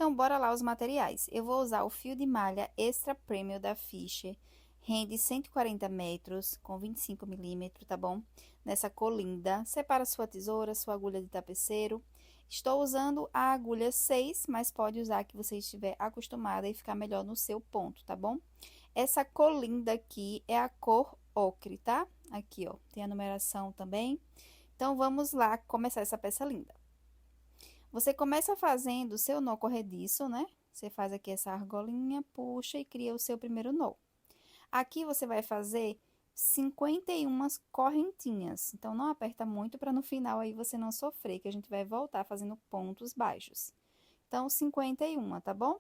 Então, bora lá os materiais. Eu vou usar o fio de malha Extra Premium da Fischer, rende 140 metros, com 25 milímetros, tá bom? Nessa cor linda. Separa sua tesoura, sua agulha de tapeceiro. Estou usando a agulha 6, mas pode usar a que você estiver acostumada e ficar melhor no seu ponto, tá bom? Essa cor linda aqui é a cor ocre, tá? Aqui, ó, tem a numeração também. Então, vamos lá começar essa peça linda. Você começa fazendo o seu nó corrediço, né? Você faz aqui essa argolinha, puxa e cria o seu primeiro nó. Aqui você vai fazer 51 correntinhas. Então, não aperta muito para no final aí você não sofrer, que a gente vai voltar fazendo pontos baixos. Então, 51, tá bom?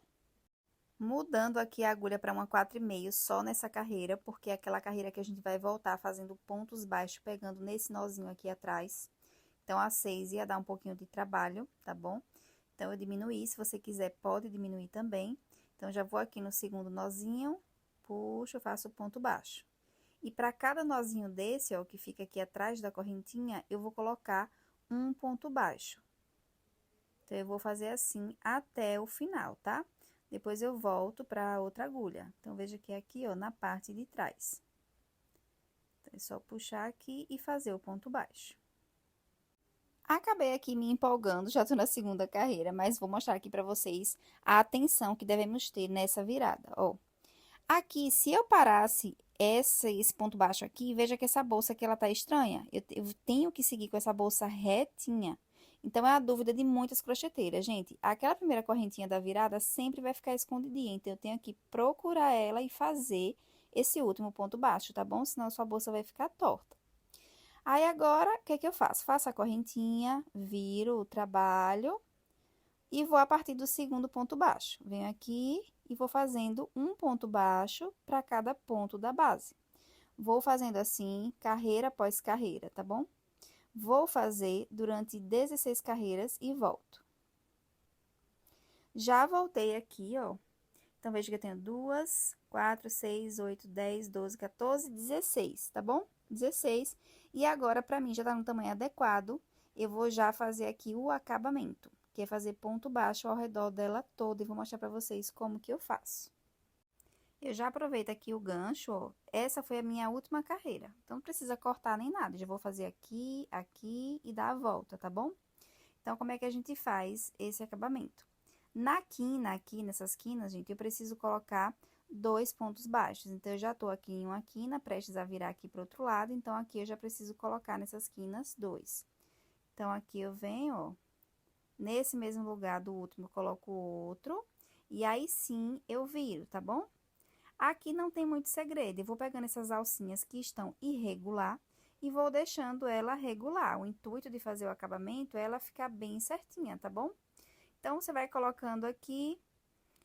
Mudando aqui a agulha para uma 4,5 só nessa carreira, porque é aquela carreira que a gente vai voltar fazendo pontos baixos, pegando nesse nozinho aqui atrás. Então, a 6 ia dar um pouquinho de trabalho, tá bom? Então, eu diminuí, se você quiser, pode diminuir também. Então, já vou aqui no segundo nozinho, puxo, faço ponto baixo. E para cada nozinho desse, ó, que fica aqui atrás da correntinha, eu vou colocar um ponto baixo. Então, eu vou fazer assim até o final, tá? Depois, eu volto para outra agulha. Então, veja que é aqui, ó, na parte de trás. Então, é só puxar aqui e fazer o ponto baixo. Acabei aqui me empolgando, já tô na segunda carreira, mas vou mostrar aqui pra vocês a atenção que devemos ter nessa virada, ó. Aqui, se eu parasse esse ponto baixo aqui, veja que essa bolsa aqui, ela tá estranha. Eu tenho que seguir com essa bolsa retinha. Então, é a dúvida de muitas crocheteiras, gente. Aquela primeira correntinha da virada sempre vai ficar escondidinha, então eu tenho que procurar ela e fazer esse último ponto baixo, tá bom? Senão, a sua bolsa vai ficar torta. Aí, agora, o que que eu faço? Faço a correntinha, viro o trabalho e vou a partir do segundo ponto baixo. Venho aqui e vou fazendo um ponto baixo para cada ponto da base. Vou fazendo assim, carreira após carreira, tá bom? Vou fazer durante 16 carreiras e volto. Já voltei aqui, ó. Então, veja que eu tenho 2, 4, 6, 8, 10, 12, 14, 16, tá bom? 16. E agora, pra mim, já tá no tamanho adequado, eu vou já fazer aqui o acabamento, que é fazer ponto baixo ao redor dela toda, e vou mostrar pra vocês como que eu faço. Eu já aproveito aqui o gancho, ó. Essa foi a minha última carreira, então não precisa cortar nem nada, já vou fazer aqui, aqui e dar a volta, tá bom? Então, como é que a gente faz esse acabamento? Na quina, aqui nessas quinas, gente, eu preciso colocar 2 pontos baixos. Então, eu já tô aqui em uma quina, prestes a virar aqui pro outro lado. Então, aqui eu já preciso colocar nessas quinas 2. Então, aqui eu venho, ó, nesse mesmo lugar do último, eu coloco outro. E aí, sim, eu viro, tá bom? Aqui não tem muito segredo. Eu vou pegando essas alcinhas que estão irregular e vou deixando ela regular. O intuito de fazer o acabamento é ela ficar bem certinha, tá bom? Então, você vai colocando aqui,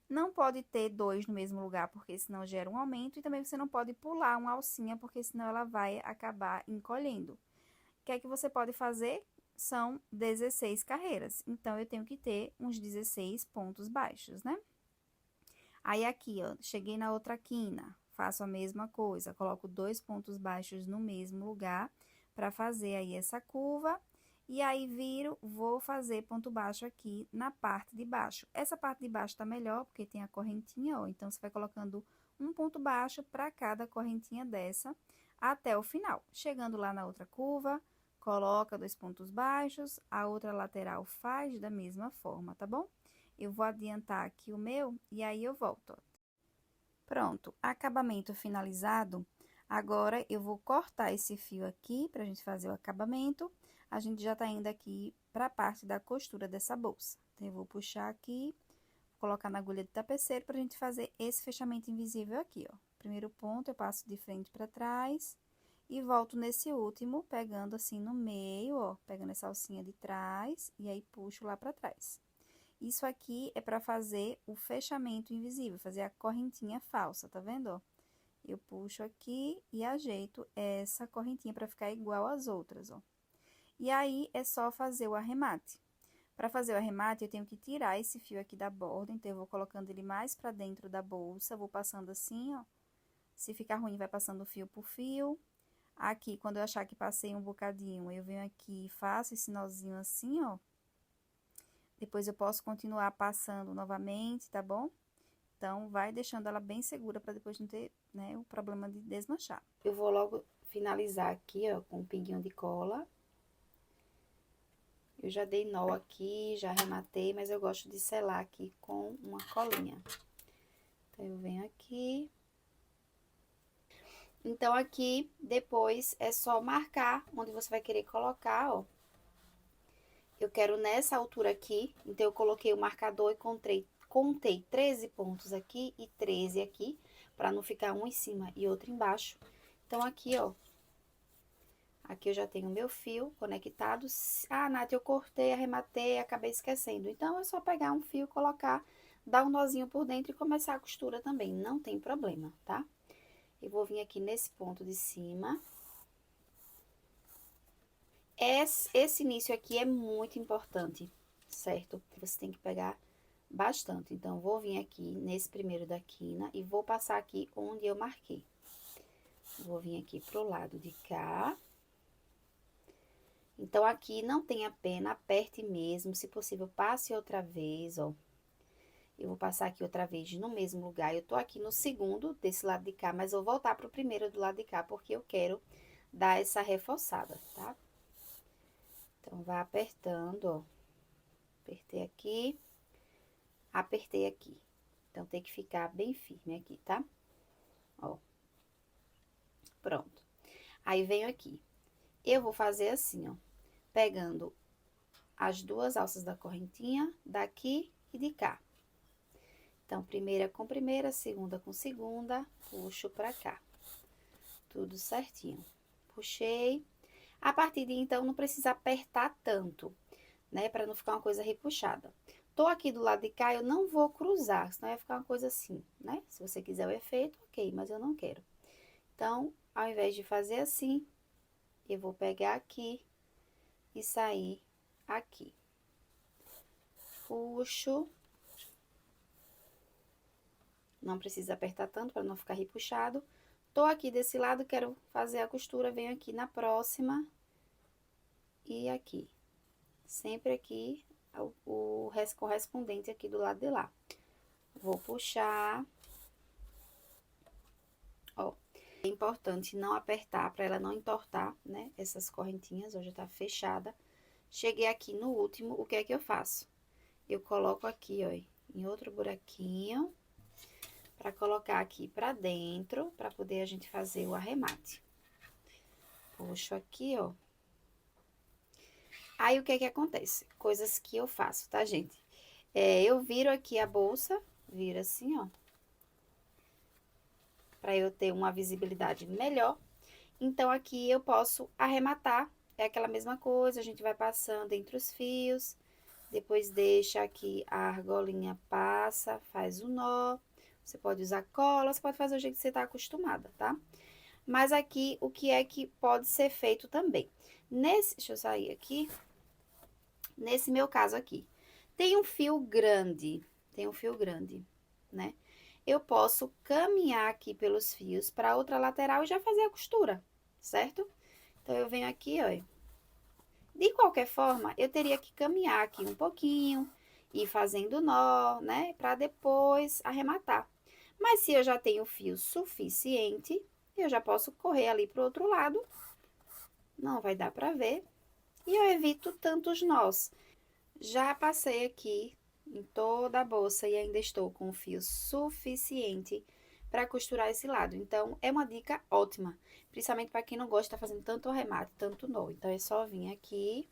não pode ter 2 no mesmo lugar, porque senão gera um aumento, e também você não pode pular uma alcinha, porque senão ela vai acabar encolhendo. O que é que você pode fazer? São 16 carreiras, então, eu tenho que ter uns 16 pontos baixos, né? Aí, aqui, ó, cheguei na outra quina, faço a mesma coisa, coloco 2 pontos baixos no mesmo lugar, para fazer aí essa curva. E aí, viro, vou fazer ponto baixo aqui na parte de baixo. Essa parte de baixo tá melhor, porque tem a correntinha, ó. Então, você vai colocando um ponto baixo para cada correntinha dessa, até o final. Chegando lá na outra curva, coloca 2 pontos baixos, a outra lateral faz da mesma forma, tá bom? Eu vou adiantar aqui o meu, e aí eu volto, ó. Pronto, acabamento finalizado. Agora, eu vou cortar esse fio aqui, pra gente fazer o acabamento. A gente já tá indo aqui pra parte da costura dessa bolsa. Então, eu vou puxar aqui, colocar na agulha de tapeceiro pra gente fazer esse fechamento invisível aqui, ó. Primeiro ponto, eu passo de frente pra trás e volto nesse último, pegando assim no meio, ó, pegando essa alcinha de trás e aí puxo lá pra trás. Isso aqui é pra fazer o fechamento invisível, fazer a correntinha falsa, tá vendo, ó? Eu puxo aqui e ajeito essa correntinha pra ficar igual às outras, ó. E aí, é só fazer o arremate. Para fazer o arremate, eu tenho que tirar esse fio aqui da borda, então, eu vou colocando ele mais pra dentro da bolsa, vou passando assim, ó. Se ficar ruim, vai passando fio por fio. Aqui, quando eu achar que passei um bocadinho, eu venho aqui e faço esse nozinho assim, ó. Depois eu posso continuar passando novamente, tá bom? Então, vai deixando ela bem segura para depois não ter, né, o problema de desmanchar. Eu vou logo finalizar aqui, ó, com um pinguinho de cola. Eu já dei nó aqui, já arrematei, mas eu gosto de selar aqui com uma colinha. Então, eu venho aqui. Então, aqui, depois, é só marcar onde você vai querer colocar, ó. Eu quero nessa altura aqui, então eu coloquei o marcador e contei 13 pontos aqui e 13 aqui, pra não ficar um em cima e outro embaixo. Então, aqui, ó, aqui eu já tenho o meu fio conectado. Ah, Nath, eu cortei, arrematei, acabei esquecendo. Então, é só pegar um fio, colocar, dar um nozinho por dentro e começar a costura também, não tem problema, tá? Eu vou vir aqui nesse ponto de cima. Esse início aqui é muito importante, certo? Você tem que pegar bastante. Então, vou vir aqui nesse primeiro da quina e vou passar aqui onde eu marquei. Vou vir aqui pro lado de cá. Então, aqui não tenha pena, aperte mesmo. Se possível, passe outra vez, ó. Eu vou passar aqui outra vez no mesmo lugar. Eu tô aqui no segundo desse lado de cá, mas eu vou voltar pro primeiro do lado de cá, porque eu quero dar essa reforçada, tá? Então, vai apertando, ó. Apertei aqui, apertei aqui. Então, tem que ficar bem firme aqui, tá? Ó. Pronto. Aí, venho aqui. Eu vou fazer assim, ó. Pegando as duas alças da correntinha, daqui e de cá. Então, primeira com primeira, segunda com segunda, puxo pra cá. Tudo certinho. Puxei. A partir de então, não precisa apertar tanto, né? Pra não ficar uma coisa repuxada. Tô aqui do lado de cá, eu não vou cruzar, senão vai ficar uma coisa assim, né? Se você quiser o efeito, ok, mas eu não quero. Então, ao invés de fazer assim, eu vou pegar aqui e sair aqui. Puxo. Não precisa apertar tanto para não ficar repuxado. Tô aqui desse lado, quero fazer a costura, venho aqui na próxima e aqui. Sempre aqui o correspondente aqui do lado de lá. Vou puxar. Ó, é importante não apertar para ela não entortar, né? Essas correntinhas, hoje tá fechada. Cheguei aqui no último, o que é que eu faço? Eu coloco aqui, ó, em outro buraquinho, para colocar aqui pra dentro, para poder a gente fazer o arremate. Puxo aqui, ó. Aí, o que é que acontece? Coisas que eu faço, tá, gente? Eu viro aqui a bolsa, viro assim, ó. Pra eu ter uma visibilidade melhor. Então, aqui eu posso arrematar. É aquela mesma coisa, a gente vai passando entre os fios. Depois, deixa aqui a argolinha, passa, faz o nó. Você pode usar cola, você pode fazer o jeito que você tá acostumada, tá? Mas aqui, o que é que pode ser feito também? Deixa eu sair aqui. Nesse meu caso aqui, tem um fio grande, né? Eu posso caminhar aqui pelos fios para outra lateral e já fazer a costura, certo? Então, eu venho aqui, ó. De qualquer forma, eu teria que caminhar aqui um pouquinho, ir fazendo nó, né? Para depois arrematar. Mas se eu já tenho fio suficiente, eu já posso correr ali pro outro lado. Não vai dar pra ver. E eu evito tantos nós. Já passei aqui em toda a bolsa e ainda estou com fio suficiente para costurar esse lado. Então, é uma dica ótima, principalmente para quem não gosta de estar fazendo tanto arremate, tanto nó. Então, é só vir aqui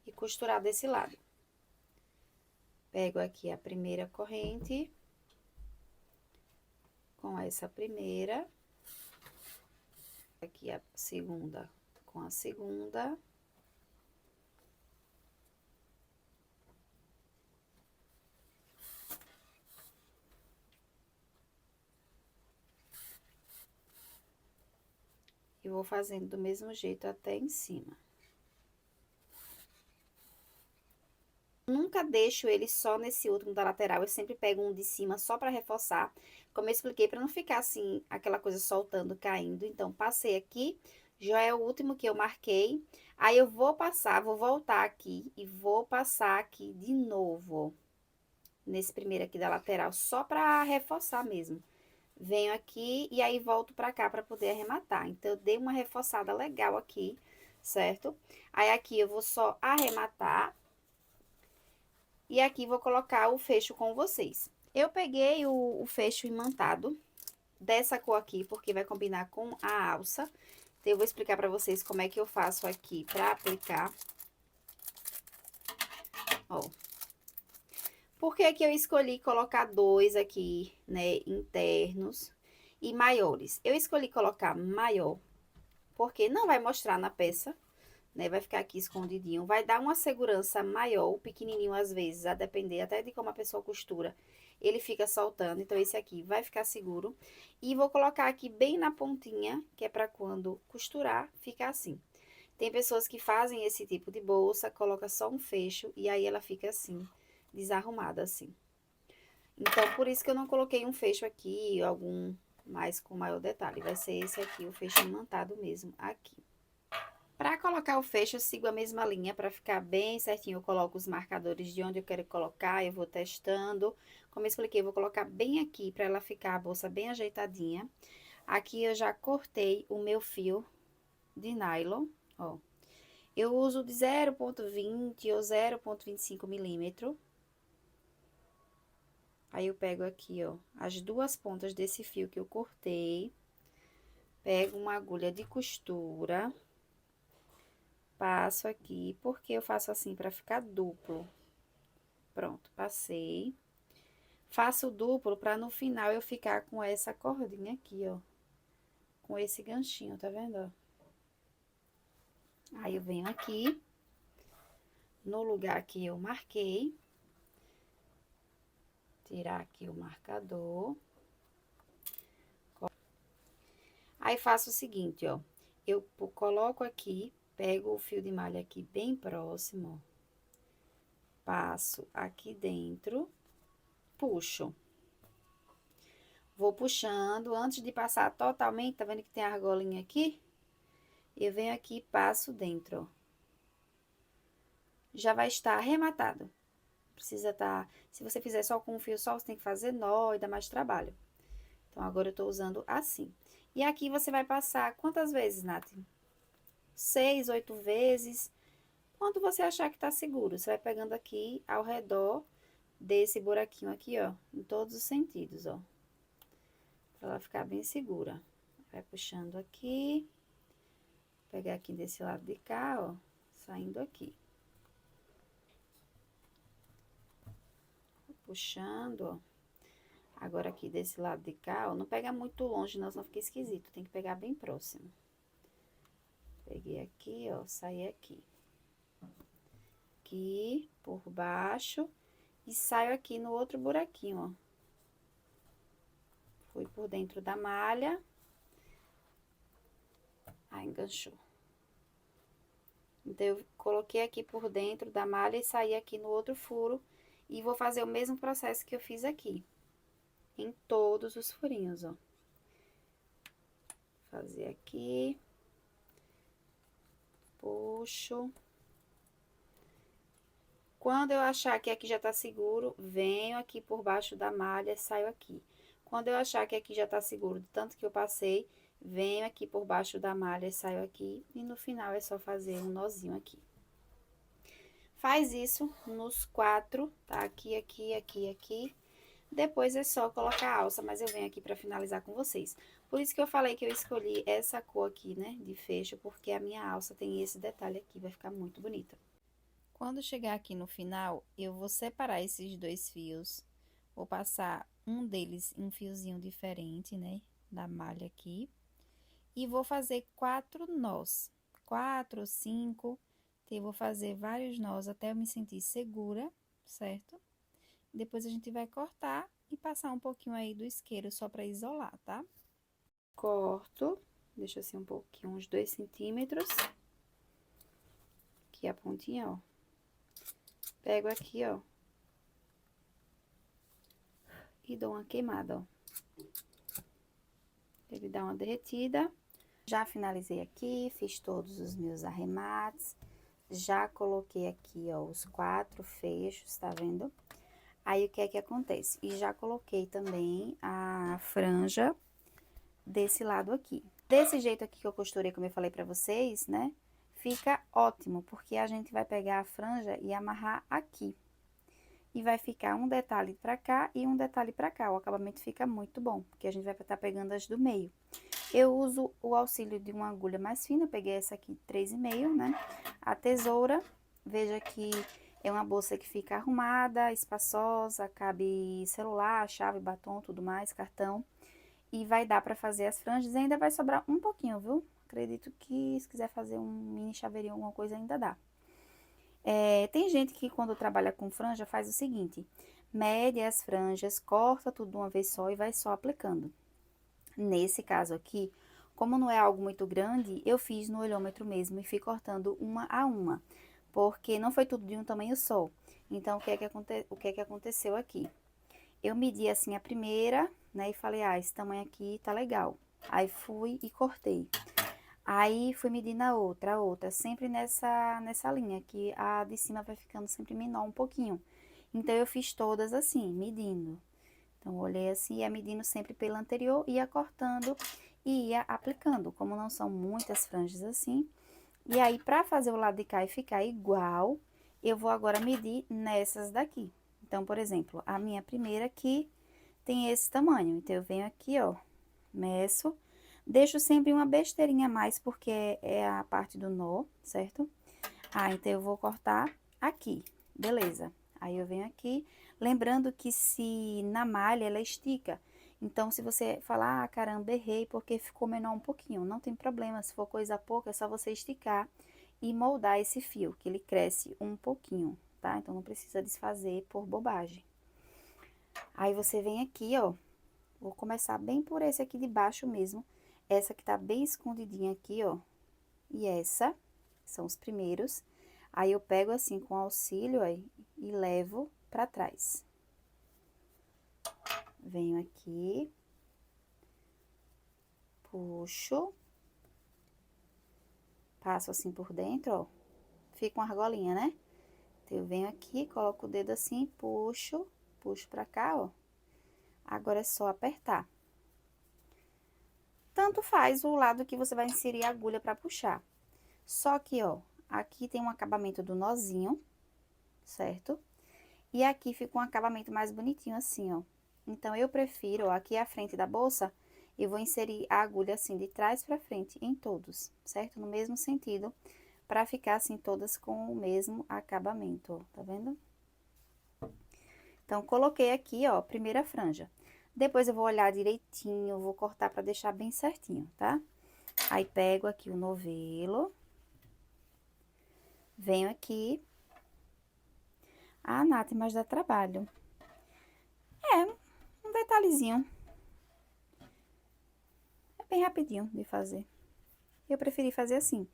e costurar desse lado. Pego aqui a primeira corrente com essa primeira. Aqui a segunda com a segunda. E vou fazendo do mesmo jeito até em cima. Nunca deixo ele só nesse último da lateral, eu sempre pego um de cima só pra reforçar. Como eu expliquei, pra não ficar assim, aquela coisa soltando, caindo. Então, passei aqui, Já é o último que eu marquei. Aí eu vou passar, vou voltar aqui e vou passar aqui de novo, nesse primeiro aqui da lateral, só pra reforçar mesmo. Venho aqui e aí volto pra cá pra poder arrematar. Então, eu dei uma reforçada legal aqui, certo? Aí, aqui eu vou só arrematar. E aqui vou colocar o fecho com vocês. Eu peguei o fecho imantado dessa cor aqui, porque vai combinar com a alça. Então, eu vou explicar pra vocês como é que eu faço aqui pra aplicar. Ó. Por que que eu escolhi colocar dois aqui, né, internos e maiores? Eu escolhi colocar maior, porque não vai mostrar na peça, né, vai ficar aqui escondidinho. Vai dar uma segurança maior, o pequenininho às vezes, a depender até de como a pessoa costura, ele fica soltando. Então, esse aqui vai ficar seguro. E vou colocar aqui bem na pontinha, que é pra quando costurar, ficar assim. Tem pessoas que fazem esse tipo de bolsa, coloca só um fecho e aí ela fica assim, desarrumada assim. Então, por isso que eu não coloquei um fecho aqui, algum mais com maior detalhe. Vai ser esse aqui, o fecho imantado mesmo, aqui. Para colocar o fecho, eu sigo a mesma linha, para ficar bem certinho, eu coloco os marcadores de onde eu quero colocar, eu vou testando. Como eu expliquei, eu vou colocar bem aqui, para ela ficar a bolsa bem ajeitadinha. Aqui eu já cortei o meu fio de nylon, ó. Eu uso de 0,20 ou 0,25 milímetro. Aí, eu pego aqui, ó, as duas pontas desse fio que eu cortei. Pego uma agulha de costura. Passo aqui, porque eu faço assim para ficar duplo. Pronto, passei. Faço duplo para no final eu ficar com essa cordinha aqui, ó. Com esse ganchinho, tá vendo, ó? Aí, eu venho aqui, no lugar que eu marquei. Tirar aqui o marcador. Aí, faço o seguinte, ó. Eu coloco aqui, pego o fio de malha aqui bem próximo, ó. Passo aqui dentro, puxo. Vou puxando, antes de passar totalmente, tá vendo que tem a argolinha aqui? Eu venho aqui e passo dentro, ó. Já vai estar arrematado. Precisa estar... Se você fizer só com um fio só, você tem que fazer nó e dá mais trabalho. Então, agora eu tô usando assim. E aqui você vai passar quantas vezes, Nath? 6, 8 vezes. Quando você achar que tá seguro, você vai pegando aqui ao redor desse buraquinho aqui, ó. Em todos os sentidos, ó. Pra ela ficar bem segura. Vai puxando aqui. Pegar aqui desse lado de cá, ó. Saindo aqui. Puxando, ó. Agora, aqui desse lado de cá, ó. Não pega muito longe, não, senão fica esquisito. Tem que pegar bem próximo. Peguei aqui, ó. Saí aqui. Aqui, por baixo. E saio aqui no outro buraquinho, ó. Fui por dentro da malha. Aí, enganchou. Então, eu coloquei aqui por dentro da malha e saí aqui no outro furo. E vou fazer o mesmo processo que eu fiz aqui. Em todos os furinhos, ó. Fazer aqui. Puxo. Quando eu achar que aqui já tá seguro, venho aqui por baixo da malha, saio aqui. Quando eu achar que aqui já tá seguro, tanto que eu passei, venho aqui por baixo da malha, saio aqui. E no final é só fazer um nozinho aqui. Faz isso nos 4, tá? Aqui, aqui, aqui, aqui. Depois é só colocar a alça, mas eu venho aqui pra finalizar com vocês. Por isso que eu falei que eu escolhi essa cor aqui, né, de fecho, porque a minha alça tem esse detalhe aqui, vai ficar muito bonita. Quando chegar aqui no final, eu vou separar esses dois fios. Vou passar um deles em um fiozinho diferente, né, da malha aqui. E vou fazer 4 nós, 4 ou 5. Eu vou fazer vários nós até eu me sentir segura, certo? Depois a gente vai cortar e passar um pouquinho aí do isqueiro só pra isolar, tá? Corto, deixa assim um pouquinho, uns 2 centímetros. Aqui a pontinha, ó. Pego aqui, ó. E dou uma queimada, ó. Ele dá uma derretida. Já finalizei aqui, fiz todos os meus arremates. Já coloquei aqui, ó, os 4 fechos, tá vendo? Aí, o que é que acontece? E já coloquei também a franja desse lado aqui. Desse jeito aqui que eu costurei, como eu falei pra vocês, né? Fica ótimo, porque a gente vai pegar a franja e amarrar aqui. E vai ficar um detalhe pra cá e um detalhe pra cá. O acabamento fica muito bom, porque a gente vai estar pegando as do meio. Eu uso o auxílio de uma agulha mais fina, eu peguei essa aqui 3,5, né? A tesoura, veja que é uma bolsa que fica arrumada, espaçosa, cabe celular, chave, batom, tudo mais, cartão. E vai dar pra fazer as franjas, e ainda vai sobrar um pouquinho, viu? Acredito que se quiser fazer um mini chaveirinho, alguma coisa, ainda dá. Tem gente que quando trabalha com franja faz o seguinte, mede as franjas, corta tudo de uma vez só e vai só aplicando. Nesse caso aqui, como não é algo muito grande, eu fiz no olhômetro mesmo e fui cortando uma a uma, porque não foi tudo de um tamanho só. Então, o que é que aconteceu aqui? Eu medi assim a primeira, né, e falei, ah, esse tamanho aqui tá legal. Aí fui e cortei. Aí fui medir na outra, a outra, sempre nessa linha, que a de cima vai ficando sempre menor um pouquinho. Então, eu fiz todas assim, medindo. Então, olhei assim, ia medindo sempre pela anterior, ia cortando e ia aplicando, como não são muitas franjas assim. E aí, pra fazer o lado de cá e ficar igual, eu vou agora medir nessas daqui. Então, por exemplo, a minha primeira aqui tem esse tamanho. Então, eu venho aqui, ó, meço, deixo sempre uma besteirinha a mais, porque é a parte do nó, certo? Ah, então eu vou cortar aqui, beleza. Aí eu venho aqui, lembrando que se na malha ela estica, então se você falar, ah, caramba, errei porque ficou menor um pouquinho, não tem problema, se for coisa pouca, é só você esticar e moldar esse fio, que ele cresce um pouquinho, tá? Então não precisa desfazer por bobagem. Aí você vem aqui, ó, vou começar bem por esse aqui de baixo mesmo, essa que tá bem escondidinha aqui, ó, e essa, são os primeiros. Aí, eu pego assim com auxílio, aí, e levo pra trás. Venho aqui, puxo, passo assim por dentro, ó, fica uma argolinha, né? Então, eu venho aqui, coloco o dedo assim, puxo pra cá, ó. Agora, é só apertar. Tanto faz o lado que você vai inserir a agulha pra puxar. Só que, ó, aqui tem um acabamento do nozinho, certo? E aqui fica um acabamento mais bonitinho assim, ó. Então, eu prefiro, ó, aqui à frente da bolsa, eu vou inserir a agulha assim, de trás pra frente, em todos, certo? No mesmo sentido, pra ficar assim, todas com o mesmo acabamento, ó, tá vendo? Então, coloquei aqui, ó, primeira franja. Depois, eu vou olhar direitinho, vou cortar pra deixar bem certinho, tá? Aí, pego aqui o novelo, venho aqui. Ah, Nath, mas dá trabalho. É, um detalhezinho. É bem rapidinho de fazer. Eu preferi fazer assim.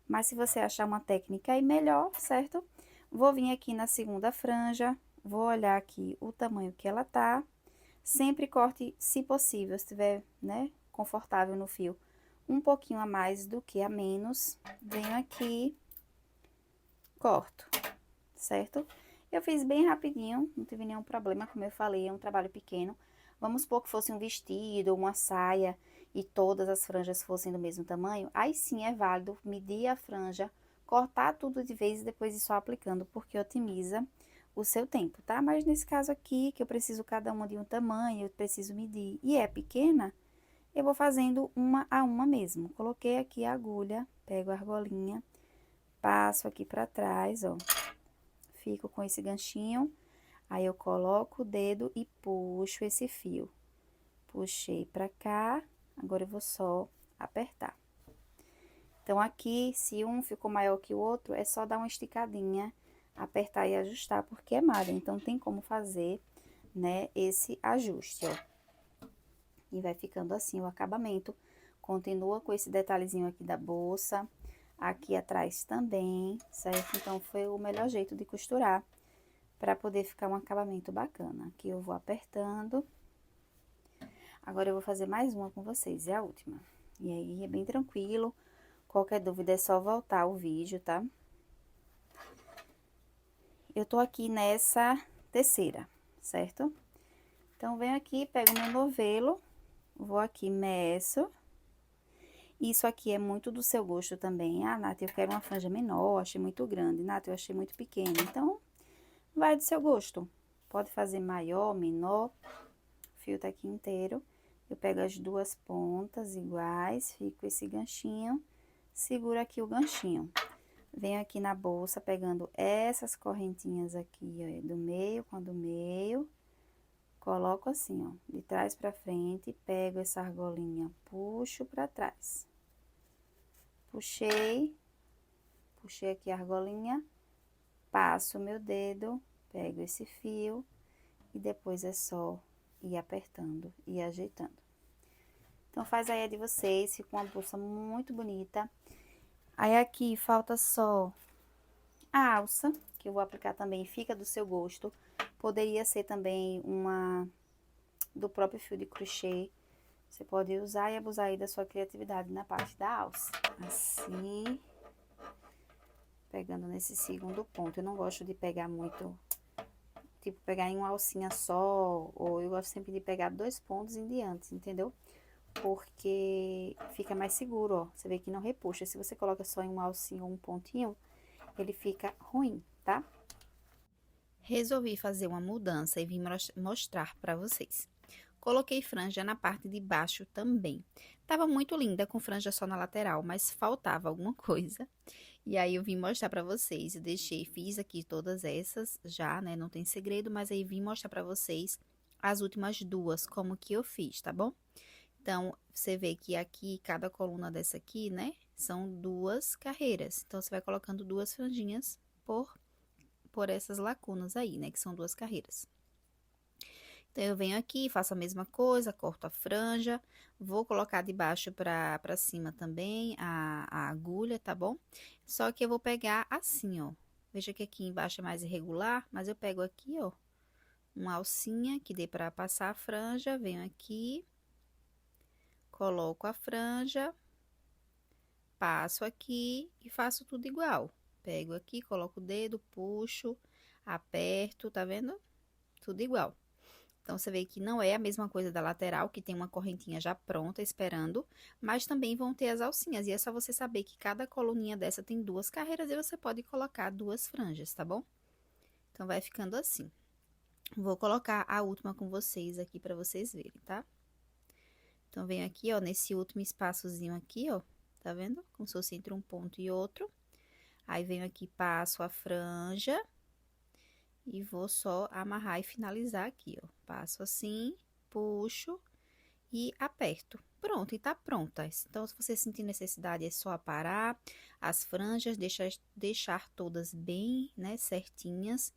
Mas se você achar uma técnica aí melhor, certo? Vou vir aqui na segunda franja, vou olhar aqui o tamanho que ela tá. Sempre corte, se possível, se estiver, né, confortável no fio, um pouquinho a mais do que a menos. Venho aqui, corto, certo? Eu fiz bem rapidinho, não tive nenhum problema, como eu falei, é um trabalho pequeno. Vamos supor que fosse um vestido ou uma saia e todas as franjas fossem do mesmo tamanho, aí sim é válido medir a franja, cortar tudo de vez e depois ir só aplicando, porque otimiza o seu tempo, tá? Mas nesse caso aqui, que eu preciso cada uma de um tamanho, eu preciso medir e é pequena, eu vou fazendo uma a uma mesmo. Coloquei aqui a agulha, pego a argolinha, passo aqui pra trás, ó. Fico com esse ganchinho, aí eu coloco o dedo e puxo esse fio. Puxei pra cá, agora eu vou só apertar. Então, aqui, se um ficou maior que o outro, é só dar uma esticadinha, apertar e ajustar, porque é malha, então tem como fazer, né, esse ajuste, ó. E vai ficando assim o acabamento. Continua com esse detalhezinho aqui da bolsa, aqui atrás também, certo? Então, foi o melhor jeito de costurar, para poder ficar um acabamento bacana. Aqui eu vou apertando. Agora, eu vou fazer mais uma com vocês, é a última. E aí, é bem tranquilo. Qualquer dúvida é só voltar o vídeo, tá? Eu tô aqui nessa terceira, certo? Então, venho aqui, pego meu novelo, vou aqui, meço. Isso aqui é muito do seu gosto também. Ah, Nath, eu quero uma franja menor, achei muito grande. Nath, eu achei muito pequena. Então, vai do seu gosto. Pode fazer maior, menor. O fio tá aqui inteiro. Eu pego as duas pontas iguais, fico esse ganchinho, seguro aqui o ganchinho. Venho aqui na bolsa, pegando essas correntinhas aqui, ó, do meio com a do meio. Coloco assim, ó, de trás pra frente, pego essa argolinha, puxo pra trás. Puxei aqui a argolinha, passo o meu dedo, pego esse fio e depois é só ir apertando e ajeitando. Então, faz aí a de vocês, fica uma bolsa muito bonita. Aí, aqui falta só a alça, que eu vou aplicar também, fica do seu gosto. Poderia ser também uma do próprio fio de crochê. Você pode usar e abusar aí da sua criatividade na parte da alça. Assim, pegando nesse segundo ponto. Eu não gosto de pegar muito, tipo, pegar em uma alcinha só, ou eu gosto sempre de pegar 2 pontos em diante, entendeu? Porque fica mais seguro, ó. Você vê que não repuxa. Se você coloca só em uma alcinha ou um pontinho, ele fica ruim, tá? Resolvi fazer uma mudança e vim mostrar pra vocês. Coloquei franja na parte de baixo também. Tava muito linda com franja só na lateral, mas faltava alguma coisa. E aí eu vim mostrar pra vocês. Eu deixei, fiz aqui todas essas já, né? Não tem segredo, mas aí vim mostrar pra vocês as últimas duas, como que eu fiz, tá bom? Então, você vê que aqui, cada coluna dessa aqui, né? São 2 carreiras. Então, você vai colocando 2 franjinhas por essas lacunas aí, né? Que são 2 carreiras. Então, eu venho aqui, faço a mesma coisa, corto a franja, vou colocar de baixo pra cima também a agulha, tá bom? Só que eu vou pegar assim, ó. Veja que aqui embaixo é mais irregular, mas eu pego aqui, ó, uma alcinha que dê pra passar a franja, venho aqui, coloco a franja, passo aqui e faço tudo igual. Pego aqui, coloco o dedo, puxo, aperto, tá vendo? Tudo igual. Então, você vê que não é a mesma coisa da lateral, que tem uma correntinha já pronta, esperando, mas também vão ter as alcinhas. E é só você saber que cada coluninha dessa tem 2 carreiras e você pode colocar 2 franjas, tá bom? Então, vai ficando assim. Vou colocar a última com vocês aqui pra vocês verem, tá? Então, venho aqui, ó, nesse último espaçozinho aqui, ó, tá vendo? Como se fosse entre um ponto e outro. Aí, venho aqui, passo a franja e vou só amarrar e finalizar aqui, ó. Passo assim, puxo e aperto. Pronto, e tá pronta. Então, se você sentir necessidade, é só aparar as franjas, deixar todas bem, né, certinhas.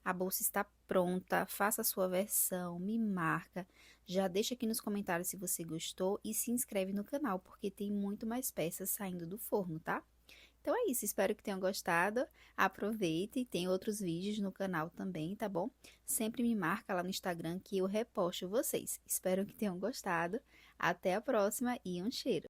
A bolsa está pronta, faça a sua versão, me marca. Já deixa aqui nos comentários se você gostou e se inscreve no canal, porque tem muito mais peças saindo do forno, tá? Então é isso, espero que tenham gostado. Aproveite e tem outros vídeos no canal também, tá bom? Sempre me marca lá no Instagram que eu reposto vocês. Espero que tenham gostado. Até a próxima e um cheiro!